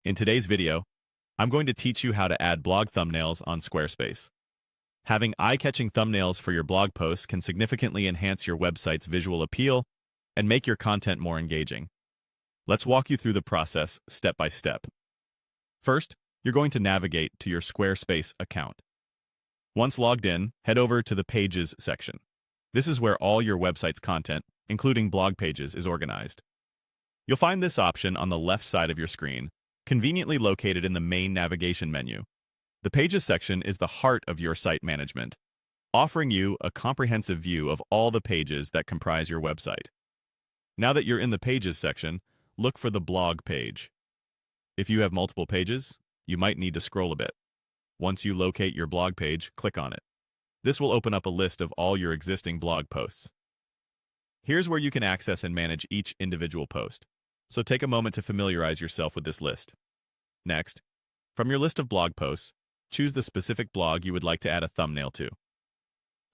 In today's video, I'm going to teach you how to add blog thumbnails on Squarespace. Having eye-catching thumbnails for your blog posts can significantly enhance your website's visual appeal and make your content more engaging. Let's walk you through the process step by step. First, you're going to navigate to your Squarespace account. Once logged in, head over to the Pages section. This is where all your website's content, including blog pages, is organized. You'll find this option on the left side of your screen, conveniently located in the main navigation menu. The Pages section is the heart of your site management, offering you a comprehensive view of all the pages that comprise your website. Now that you're in the Pages section, look for the blog page. If you have multiple pages, you might need to scroll a bit. Once you locate your blog page, click on it. This will open up a list of all your existing blog posts. Here's where you can access and manage each individual post. So take a moment to familiarize yourself with this list. Next, from your list of blog posts, choose the specific blog you would like to add a thumbnail to.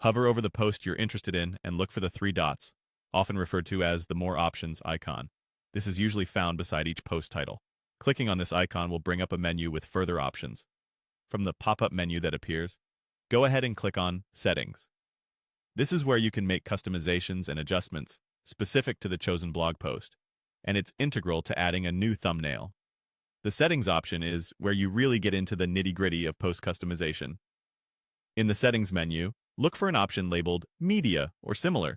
Hover over the post you're interested in and look for the three dots, often referred to as the More Options icon. This is usually found beside each post title. Clicking on this icon will bring up a menu with further options. From the pop-up menu that appears, go ahead and click on Settings. This is where you can make customizations and adjustments specific to the chosen blog post, and it's integral to adding a new thumbnail. The Settings option is where you really get into the nitty-gritty of post customization. In the Settings menu, look for an option labeled Media or similar.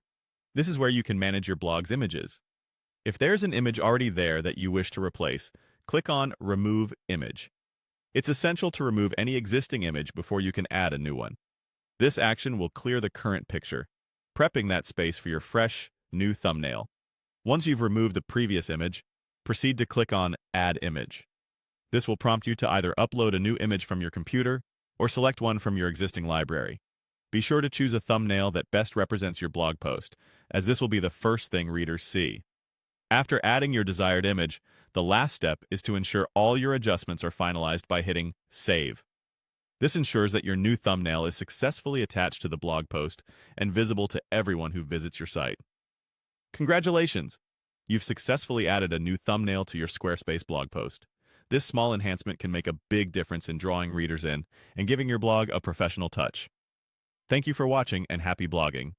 This is where you can manage your blog's images. If there's an image already there that you wish to replace, click on Remove Image. It's essential to remove any existing image before you can add a new one. This action will clear the current picture, prepping that space for your fresh, new thumbnail. Once you've removed the previous image, proceed to click on Add Image. This will prompt you to either upload a new image from your computer or select one from your existing library. Be sure to choose a thumbnail that best represents your blog post, as this will be the first thing readers see. After adding your desired image, the last step is to ensure all your adjustments are finalized by hitting Save. This ensures that your new thumbnail is successfully attached to the blog post and visible to everyone who visits your site. Congratulations! You've successfully added a new thumbnail to your Squarespace blog post. This small enhancement can make a big difference in drawing readers in and giving your blog a professional touch. Thank you for watching and happy blogging.